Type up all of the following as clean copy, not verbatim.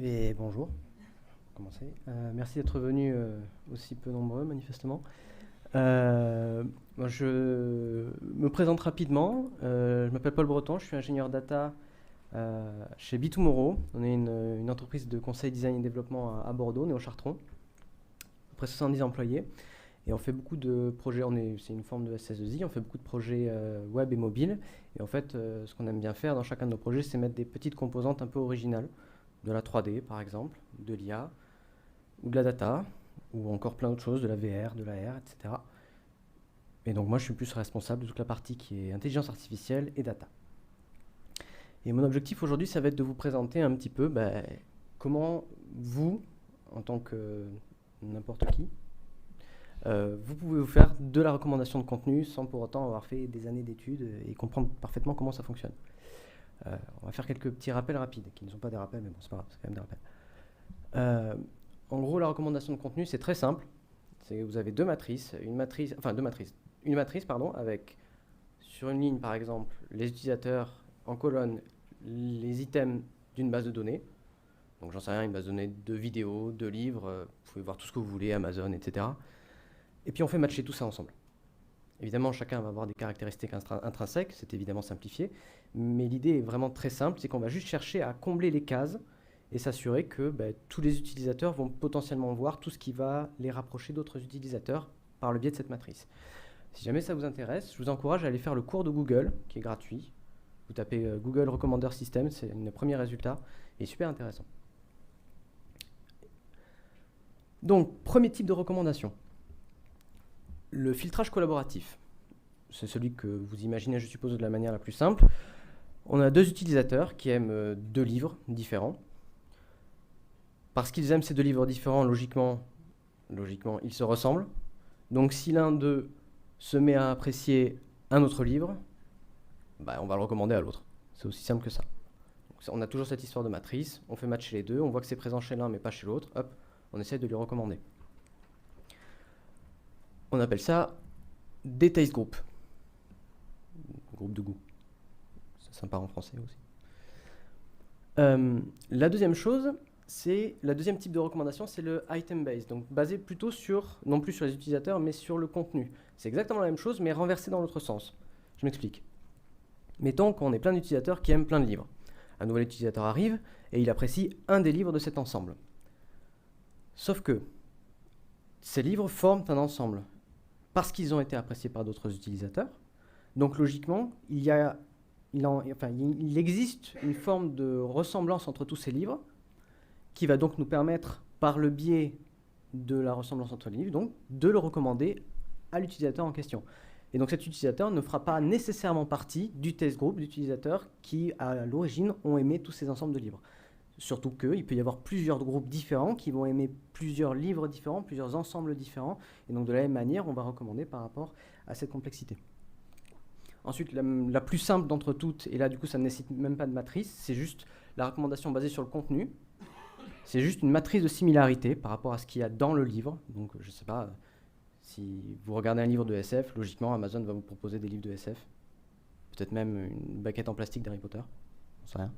Et bonjour, on va commencer. Merci d'être venus aussi peu nombreux, manifestement. Moi, je me présente rapidement. Je m'appelle Paul Breton, je suis ingénieur data chez B2Moro. On est une entreprise de conseil design et développement à Bordeaux, Néo-Chartron. À peu près 70 employés. Et on fait beaucoup de projets, c'est une forme de SS2I, on fait beaucoup de projets web et mobile. Et en fait, ce qu'on aime bien faire dans chacun de nos projets, c'est mettre des petites composantes un peu originales. De la 3D par exemple, de l'IA, ou de la data, ou encore plein d'autres choses, de la VR, de la R, etc. Et donc moi je suis plus responsable de toute la partie qui est intelligence artificielle et data. Et mon objectif aujourd'hui, ça va être de vous présenter un petit peu comment vous, en tant que n'importe qui, vous pouvez vous faire de la recommandation de contenu sans pour autant avoir fait des années d'études et comprendre parfaitement comment ça fonctionne. On va faire quelques petits rappels rapides, qui ne sont pas des rappels, mais bon, c'est pas grave, c'est quand même des rappels. En gros, la recommandation de contenu, c'est très simple. Vous avez deux matrices, une matrice, avec sur une ligne, par exemple, les utilisateurs, en colonne, les items d'une base de données. Donc, j'en sais rien, une base de données de vidéos, de livres, vous pouvez voir tout ce que vous voulez, Amazon, etc. Et puis, on fait matcher tout ça ensemble. Évidemment, chacun va avoir des caractéristiques intrinsèques, c'est évidemment simplifié, mais l'idée est vraiment très simple, c'est qu'on va juste chercher à combler les cases et s'assurer que tous les utilisateurs vont potentiellement voir tout ce qui va les rapprocher d'autres utilisateurs par le biais de cette matrice. Si jamais ça vous intéresse, je vous encourage à aller faire le cours de Google, qui est gratuit. Vous tapez Google Recommender System, c'est le premier résultat, et super intéressant. Donc, premier type de recommandation. Le filtrage collaboratif, c'est celui que vous imaginez, je suppose, de la manière la plus simple. On a deux utilisateurs qui aiment deux livres différents. Parce qu'ils aiment ces deux livres différents, logiquement, ils se ressemblent. Donc si l'un d'eux se met à apprécier un autre livre, on va le recommander à l'autre. C'est aussi simple que ça. Donc, on a toujours cette histoire de matrice, on fait matcher les deux, on voit que c'est présent chez l'un mais pas chez l'autre, hop, on essaie de lui recommander. On appelle ça des taste groups. Groupe de goût. C'est sympa en français aussi. La deuxième chose, la deuxième type de recommandation, c'est le item based, donc basé plutôt non plus sur les utilisateurs, mais sur le contenu. C'est exactement la même chose, mais renversé dans l'autre sens. Je m'explique. Mettons qu'on est plein d'utilisateurs qui aiment plein de livres. Un nouvel utilisateur arrive et il apprécie un des livres de cet ensemble. Sauf que ces livres forment un ensemble parce qu'ils ont été appréciés par d'autres utilisateurs. Donc logiquement, il existe une forme de ressemblance entre tous ces livres qui va donc nous permettre, par le biais de la ressemblance entre les livres, donc, de le recommander à l'utilisateur en question. Et donc cet utilisateur ne fera pas nécessairement partie du test group d'utilisateurs qui, à l'origine, ont aimé tous ces ensembles de livres. Surtout qu'il peut y avoir plusieurs groupes différents qui vont aimer plusieurs livres différents, plusieurs ensembles différents. Et donc de la même manière, on va recommander par rapport à cette complexité. Ensuite, la plus simple d'entre toutes, et là du coup ça ne nécessite même pas de matrice, c'est juste la recommandation basée sur le contenu. C'est juste une matrice de similarité par rapport à ce qu'il y a dans le livre. Donc je ne sais pas, si vous regardez un livre de SF, logiquement Amazon va vous proposer des livres de SF. Peut-être même une baguette en plastique d'Harry Potter, j'en sais rien.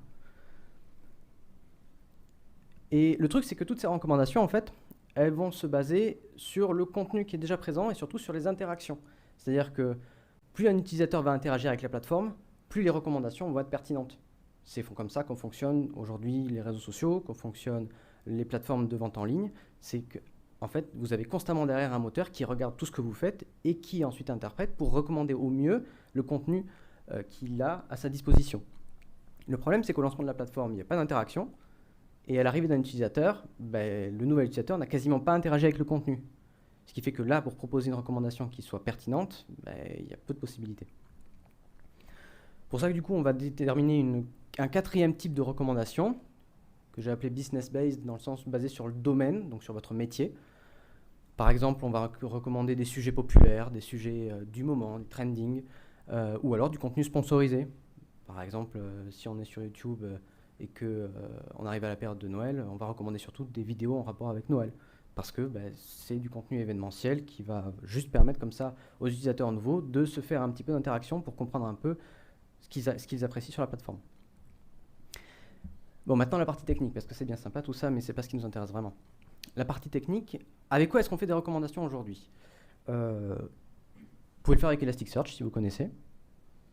Et le truc, c'est que toutes ces recommandations, en fait, elles vont se baser sur le contenu qui est déjà présent et surtout sur les interactions. C'est-à-dire que plus un utilisateur va interagir avec la plateforme, plus les recommandations vont être pertinentes. C'est comme ça qu'on fonctionne aujourd'hui les réseaux sociaux, qu'on fonctionne les plateformes de vente en ligne. C'est que, en fait, vous avez constamment derrière un moteur qui regarde tout ce que vous faites et qui ensuite interprète pour recommander au mieux le contenu qu'il a à sa disposition. Le problème, c'est qu'au lancement de la plateforme, il n'y a pas d'interaction. Et à l'arrivée d'un utilisateur, le nouvel utilisateur n'a quasiment pas interagi avec le contenu. Ce qui fait que là, pour proposer une recommandation qui soit pertinente, il y a peu de possibilités. Pour ça que du coup, on va déterminer un quatrième type de recommandation, que j'ai appelé business-based, dans le sens basé sur le domaine, donc sur votre métier. Par exemple, on va recommander des sujets populaires, des sujets du moment, du trending, ou alors du contenu sponsorisé. Par exemple, si on est sur YouTube et qu'on arrive à la période de Noël, on va recommander surtout des vidéos en rapport avec Noël. Parce que c'est du contenu événementiel qui va juste permettre comme ça aux utilisateurs nouveaux de se faire un petit peu d'interaction pour comprendre un peu ce qu'ils apprécient sur la plateforme. Bon, maintenant la partie technique, parce que c'est bien sympa tout ça, mais c'est pas ce qui nous intéresse vraiment. La partie technique, avec quoi est-ce qu'on fait des recommandations aujourd'hui? Vous pouvez le faire avec Elasticsearch si vous connaissez.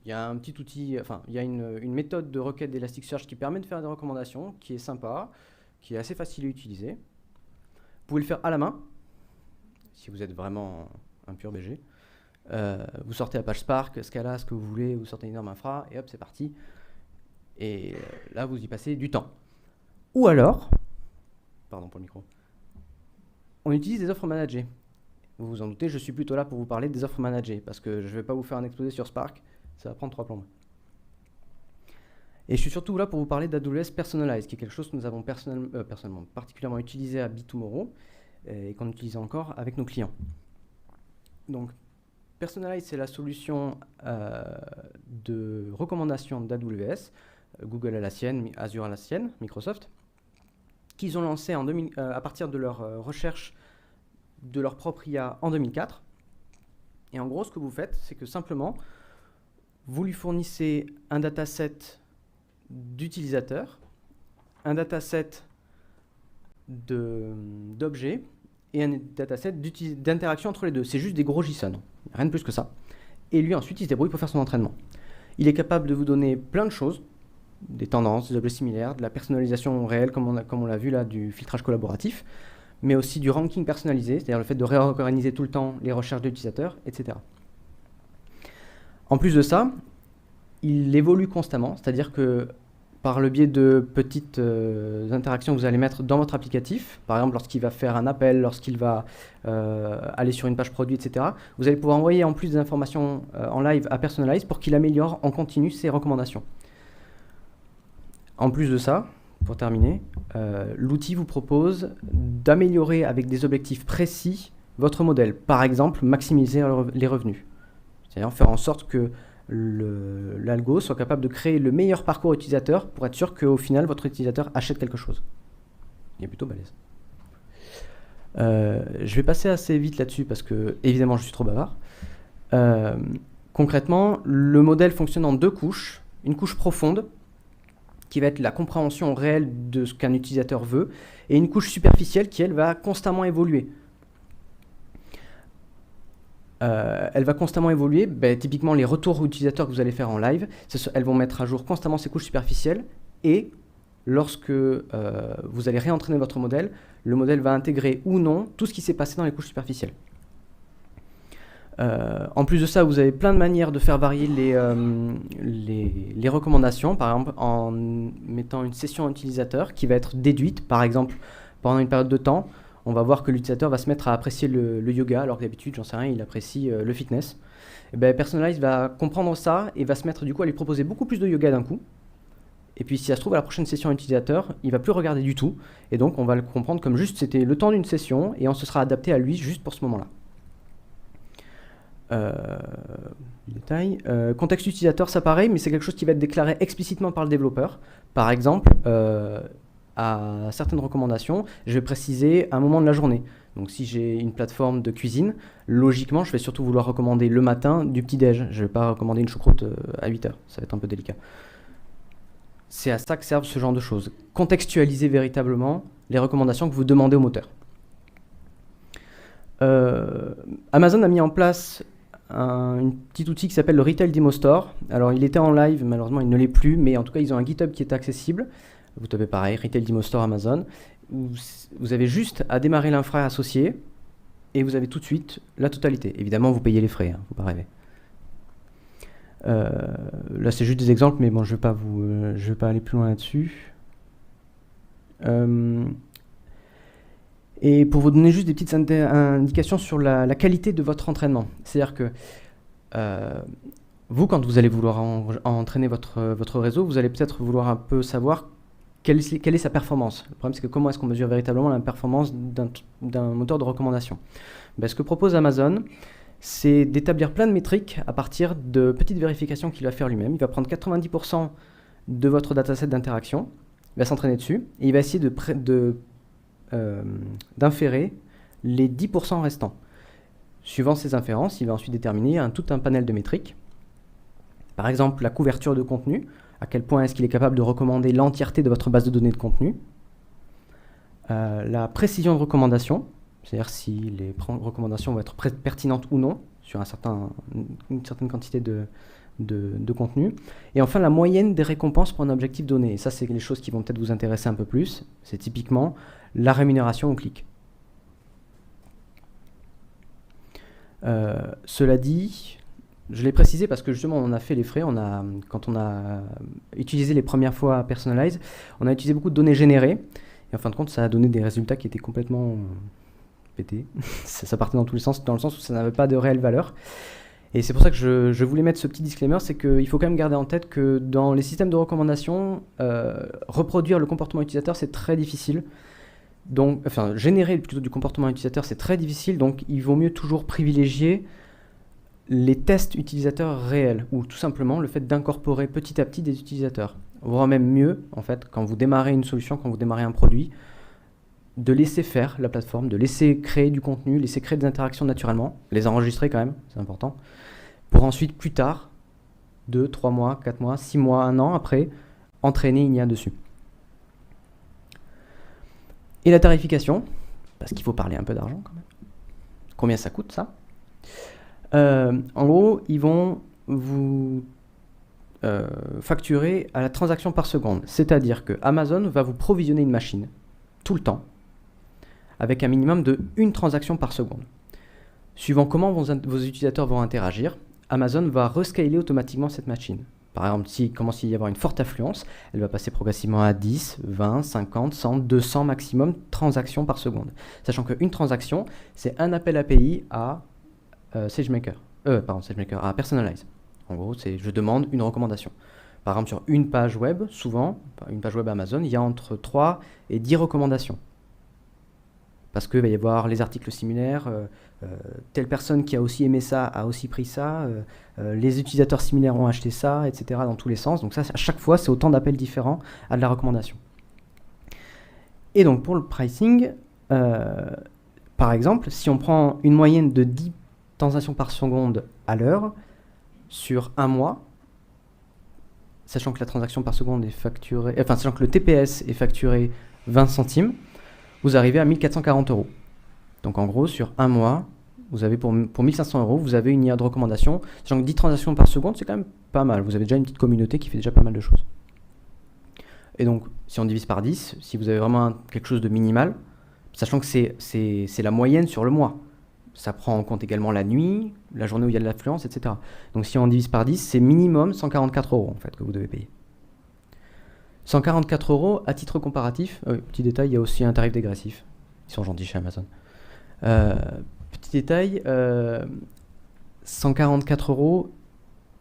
Il y a un petit outil, enfin, il y a une méthode de requête d'Elasticsearch qui permet de faire des recommandations, qui est sympa, qui est assez facile à utiliser. Vous pouvez le faire à la main, si vous êtes vraiment un pur BG. Vous sortez la page Spark, Scala, ce que vous voulez, vous sortez une norme infra, et hop, c'est parti. Et là, vous y passez du temps. Ou alors, pardon pour le micro, on utilise des offres managées. Vous vous en doutez, je suis plutôt là pour vous parler des offres managées, parce que je ne vais pas vous faire un exposé sur Spark, ça va prendre 3 plombes. Et je suis surtout là pour vous parler d'AWS Personalize, qui est quelque chose que nous avons personnellement particulièrement utilisé à BeTomorrow, et qu'on utilise encore avec nos clients. Donc, Personalize, c'est la solution de recommandation d'AWS, Google à la sienne, Azure à la sienne, Microsoft, qu'ils ont lancé à partir de leur recherche de leur propre IA en 2004. Et en gros, ce que vous faites, c'est que simplement, vous lui fournissez un dataset d'utilisateurs, un dataset d'objets et un dataset d'interaction entre les deux. C'est juste des gros JSON, rien de plus que ça. Et lui, ensuite, il se débrouille pour faire son entraînement. Il est capable de vous donner plein de choses, des tendances, des objets similaires, de la personnalisation réelle, comme on l'a vu là, du filtrage collaboratif, mais aussi du ranking personnalisé, c'est-à-dire le fait de réorganiser tout le temps les recherches d'utilisateurs, etc. En plus de ça, il évolue constamment, c'est-à-dire que par le biais de petites interactions que vous allez mettre dans votre applicatif, par exemple lorsqu'il va faire un appel, lorsqu'il va aller sur une page produit, etc., vous allez pouvoir envoyer en plus des informations en live à Personalize pour qu'il améliore en continu ses recommandations. En plus de ça, pour terminer, l'outil vous propose d'améliorer avec des objectifs précis votre modèle. Par exemple, maximiser les revenus. C'est-à-dire faire en sorte que l'algo soit capable de créer le meilleur parcours utilisateur pour être sûr qu'au final, votre utilisateur achète quelque chose. Il est plutôt balèze. Je vais passer assez vite là-dessus parce que, évidemment, je suis trop bavard. Concrètement, le modèle fonctionne en 2 couches. Une couche profonde, qui va être la compréhension réelle de ce qu'un utilisateur veut, et une couche superficielle qui, elle, va constamment évoluer. Elle va constamment évoluer. Typiquement, les retours utilisateurs que vous allez faire en live, elles vont mettre à jour constamment ces couches superficielles, et lorsque vous allez réentraîner votre modèle, le modèle va intégrer ou non tout ce qui s'est passé dans les couches superficielles. En plus de ça, vous avez plein de manières de faire varier les recommandations, par exemple en mettant une session utilisateur qui va être déduite, par exemple pendant une période de temps, on va voir que l'utilisateur va se mettre à apprécier le yoga, alors que d'habitude, j'en sais rien, il apprécie le fitness. Et Personalize va comprendre ça et va se mettre du coup à lui proposer beaucoup plus de yoga d'un coup. Et puis si ça se trouve, à la prochaine session utilisateur, il va plus regarder du tout, et donc on va le comprendre comme juste c'était le temps d'une session, et on se sera adapté à lui juste pour ce moment-là. Détail. Contexte utilisateur, ça pareil, mais c'est quelque chose qui va être déclaré explicitement par le développeur. Par exemple, à certaines recommandations, je vais préciser un moment de la journée. Donc si j'ai une plateforme de cuisine, logiquement, je vais surtout vouloir recommander le matin du petit-déj. Je ne vais pas recommander une choucroute à 8 heures, ça va être un peu délicat. C'est à ça que servent ce genre de choses. Contextualiser véritablement les recommandations que vous demandez au moteur. Amazon a mis en place un petit outil qui s'appelle le Retail Demo Store. Alors il était en live, malheureusement il ne l'est plus, mais en tout cas ils ont un GitHub qui est accessible. Vous tapez pareil, Retail Demo Store Amazon. Vous avez juste à démarrer l'infra associé et vous avez tout de suite la totalité. Évidemment vous payez les frais, faut pas rêver. Là c'est juste des exemples, mais bon je vais pas aller plus loin là-dessus. Et pour vous donner juste des petites indications sur la qualité de votre entraînement. C'est-à-dire que vous, quand vous allez vouloir entraîner votre réseau, vous allez peut-être vouloir un peu savoir quelle est sa performance. Le problème, c'est que comment est-ce qu'on mesure véritablement la performance d'un moteur de recommandation? Ce que propose Amazon, c'est d'établir plein de métriques à partir de petites vérifications qu'il va faire lui-même. Il va prendre 90% de votre dataset d'interaction, il va s'entraîner dessus, et il va essayer d'inférer les 10% restants. Suivant ces inférences, il va ensuite déterminer tout un panel de métriques. Par exemple, la couverture de contenu. à quel point est-ce qu'il est capable de recommander l'entièreté de votre base de données de contenu. La précision de recommandation, c'est-à-dire si les recommandations vont être pertinentes ou non sur une certaine quantité de contenu. Et enfin, la moyenne des récompenses pour un objectif donné. Et ça, c'est les choses qui vont peut-être vous intéresser un peu plus. C'est typiquement la rémunération au clic. Cela dit, je l'ai précisé parce que justement, on a fait les frais. Quand on a utilisé les premières fois Personalize, on a utilisé beaucoup de données générées. Et en fin de compte, ça a donné des résultats qui étaient complètement pétés. Ça partait dans tous les sens, dans le sens où ça n'avait pas de réelle valeur. Et c'est pour ça que je voulais mettre ce petit disclaimer, c'est qu'il faut quand même garder en tête que dans les systèmes de recommandation, reproduire le comportement utilisateur, c'est très difficile. Donc, enfin, générer plutôt du comportement utilisateur, c'est très difficile, donc il vaut mieux toujours privilégier les tests utilisateurs réels, ou tout simplement le fait d'incorporer petit à petit des utilisateurs. Voire même mieux, en fait, quand vous démarrez une solution, quand vous démarrez un produit, de laisser faire la plateforme, de laisser créer du contenu, laisser créer des interactions naturellement, les enregistrer quand même, c'est important, pour ensuite, plus tard, 2, 3 mois, 4 mois, 6 mois, 1 an après, entraîner une IA dessus. Et la tarification, parce qu'il faut parler un peu d'argent quand même. Combien ça coûte, ça? En gros, ils vont vous facturer à la transaction par seconde. C'est-à-dire que Amazon va vous provisionner une machine tout le temps, avec un minimum de 1 transaction par seconde. Suivant comment vos utilisateurs vont interagir, Amazon va rescaler automatiquement cette machine. Par exemple, s'il commence à y avoir une forte affluence, elle va passer progressivement à 10, 20, 50, 100, 200 maximum transactions par seconde. Sachant qu'une transaction, c'est un appel API à SageMaker, à Personalize. En gros, c'est je demande une recommandation. Par exemple, sur une page web, souvent, une page web Amazon, il y a entre 3 et 10 recommandations. Parce qu'il va y avoir les articles similaires, telle personne qui a aussi aimé ça a aussi pris ça, les utilisateurs similaires ont acheté ça, etc. dans tous les sens. Donc ça, à chaque fois, c'est autant d'appels différents à de la recommandation. Et donc pour le pricing, par exemple, si on prend une moyenne de 10 transactions par seconde à l'heure sur un mois, sachant que la transaction par seconde est facturée, enfin sachant que le TPS est facturé 20 centimes, vous arrivez à 1440 €. Donc en gros, sur un mois, vous avez pour 1500 €, vous avez une IA de recommandation. Sachant que 10 transactions par seconde, c'est quand même pas mal. Vous avez déjà une petite communauté qui fait déjà pas mal de choses. Et donc, si on divise par 10, si vous avez vraiment quelque chose de minimal, sachant que c'est la moyenne sur le mois. Ça prend en compte également la nuit, la journée où il y a de l'affluence, etc. Donc si on divise par 10, c'est minimum 144 € en fait que vous devez payer. 144 € à titre comparatif. Petit détail, il y a aussi un tarif dégressif. Ils sont gentils chez Amazon. Petit détail, 144 €,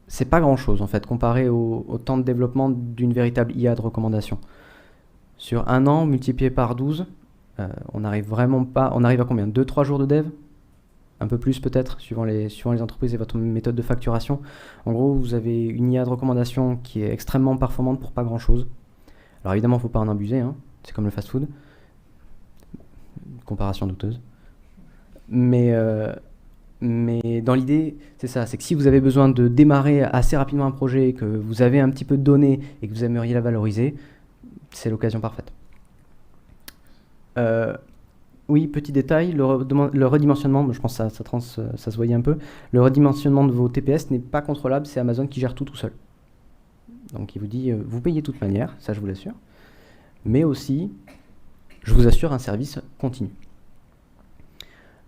c'est pas grand-chose en fait comparé au temps de développement d'une véritable IA de recommandation. Sur un an multiplié par 12, on arrive à combien? 2-3 jours de dev? Un peu plus peut-être, suivant les entreprises et votre méthode de facturation. En gros, vous avez une IA de recommandation qui est extrêmement performante pour pas grand-chose. Alors évidemment, il ne faut pas en abuser, hein. C'est comme le fast-food. Comparaison douteuse. Mais dans l'idée, c'est ça, c'est que si vous avez besoin de démarrer assez rapidement un projet, que vous avez un petit peu de données et que vous aimeriez la valoriser, c'est l'occasion parfaite. Oui, petit détail, le redimensionnement, je pense que ça se voyait un peu, le redimensionnement de vos TPS n'est pas contrôlable, c'est Amazon qui gère tout seul. Donc il vous dit, vous payez de toute manière, ça je vous l'assure, mais aussi, je vous assure un service continu.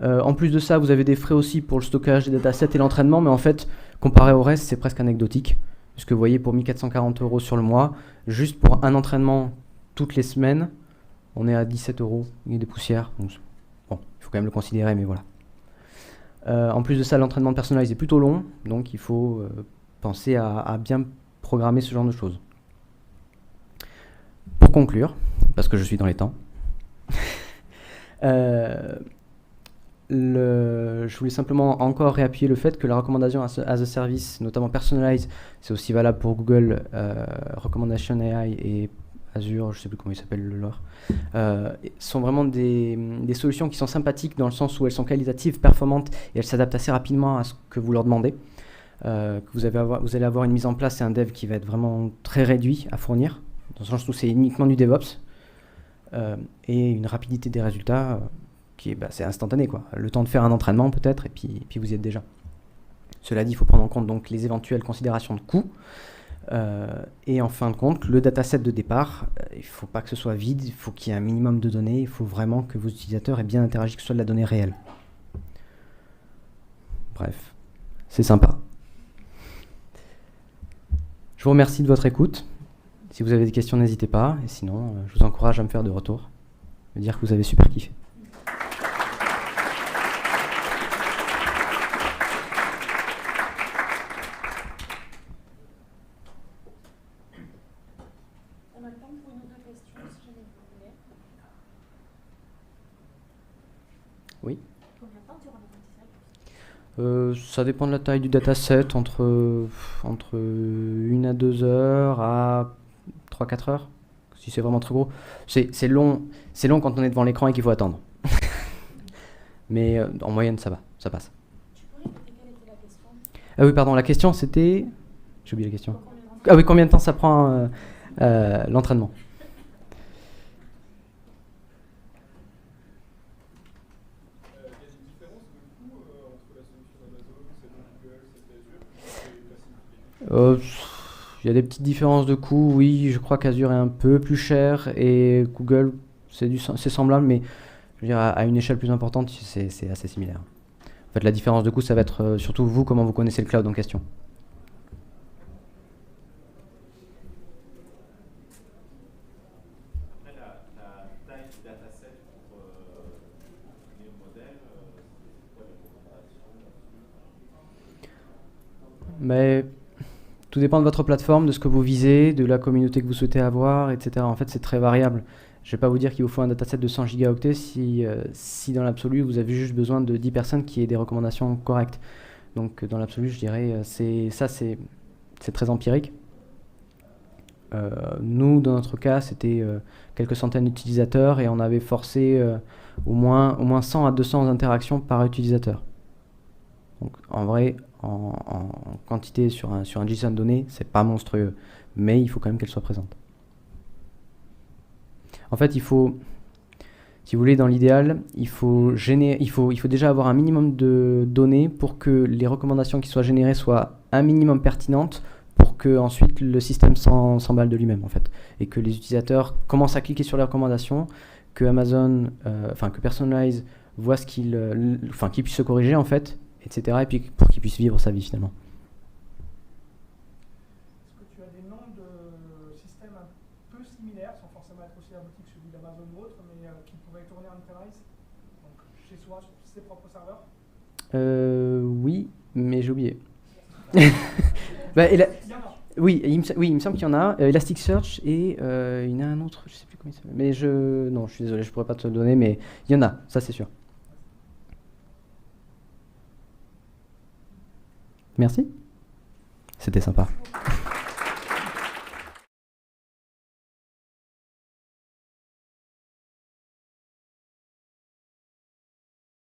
En plus de ça, vous avez des frais aussi pour le stockage des datasets et l'entraînement, mais en fait, comparé au reste, c'est presque anecdotique, puisque vous voyez, pour 1440 € sur le mois, juste pour un entraînement toutes les semaines, on est à 17 €, il y a des poussières. Donc, bon, il faut quand même le considérer, mais voilà. En plus de ça, l'entraînement personnalisé est plutôt long, donc il faut penser à bien programmer ce genre de choses. Pour conclure, parce que je suis dans les temps, je voulais simplement encore réappuyer le fait que la recommandation as a service, notamment Personalize, c'est aussi valable pour Google Recommendation AI et Azure, je ne sais plus comment il s'appelle le leur, sont vraiment des solutions qui sont sympathiques dans le sens où elles sont qualitatives, performantes et elles s'adaptent assez rapidement à ce que vous leur demandez. que vous allez avoir une mise en place et un dev qui va être vraiment très réduit à fournir, dans le sens où c'est uniquement du DevOps, et une rapidité des résultats qui est c'est instantané, quoi. Le temps de faire un entraînement peut-être, et puis vous y êtes déjà. Cela dit, il faut prendre en compte donc les éventuelles considérations de coûts, et en fin de compte, le dataset de départ, il ne faut pas que ce soit vide, il faut qu'il y ait un minimum de données, il faut vraiment que vos utilisateurs aient bien interagi, que ce soit de la donnée réelle. Bref, c'est sympa. Je vous remercie de votre écoute. Si vous avez des questions, n'hésitez pas, et sinon, je vous encourage à me faire de retour, me dire que vous avez super kiffé. Oui. Ça dépend de la taille du dataset, entre 1 à 2 heures à 3-4 heures, si c'est vraiment trop gros. C'est long quand on est devant l'écran et qu'il faut attendre. Mais en moyenne, ça va, ça passe. Tu peux répéter quelle était la question? Ah oui, pardon, la question c'était... J'ai oublié la question. Ah oui, combien de temps ça prend l'entraînement? Il y a des petites différences de coût, oui, je crois qu'Azure est un peu plus cher et Google c'est semblable, mais je veux dire, à une échelle plus importante, c'est assez similaire. En fait, la différence de coût, ça va être surtout vous, comment vous connaissez le cloud en question. Après, la taille du dataset pour créer le modèle, c'est quoi les recommandations là-dessus? Mais tout dépend de votre plateforme, de ce que vous visez, de la communauté que vous souhaitez avoir, etc. En fait, c'est très variable. Je ne vais pas vous dire qu'il vous faut un dataset de 100 gigaoctets si dans l'absolu, vous avez juste besoin de 10 personnes qui aient des recommandations correctes. Donc, dans l'absolu, je dirais, c'est très empirique. Nous, dans notre cas, c'était quelques centaines d'utilisateurs et on avait forcé au moins 100 à 200 interactions par utilisateur. Donc, en vrai, en quantité sur un JSON donné, c'est pas monstrueux, mais il faut quand même qu'elle soit présente. En fait, si vous voulez, dans l'idéal, il faut déjà avoir un minimum de données pour que les recommandations qui soient générées soient un minimum pertinentes pour que ensuite le système s'emballe de lui-même, en fait, et que les utilisateurs commencent à cliquer sur les recommandations, que Amazon, que Personalize voit qu'il puisse se corriger, en fait, etc., et puis pour qu'il puisse vivre sa vie finalement. Est-ce que tu as des noms de systèmes un peu similaires, sans forcément être aussi aboutis que celui d'Amazon ou autre, mais qui pourraient tourner en premise, donc chez soi, sur ses propres serveurs? Oui, mais j'ai oublié. Oui, il me semble qu'il y en a. Elasticsearch et il y en a un autre, je sais plus comment il s'appelle. Mais non, je suis désolé, je pourrais pas te le donner, mais il y en a, ça c'est sûr. Merci. C'était sympa.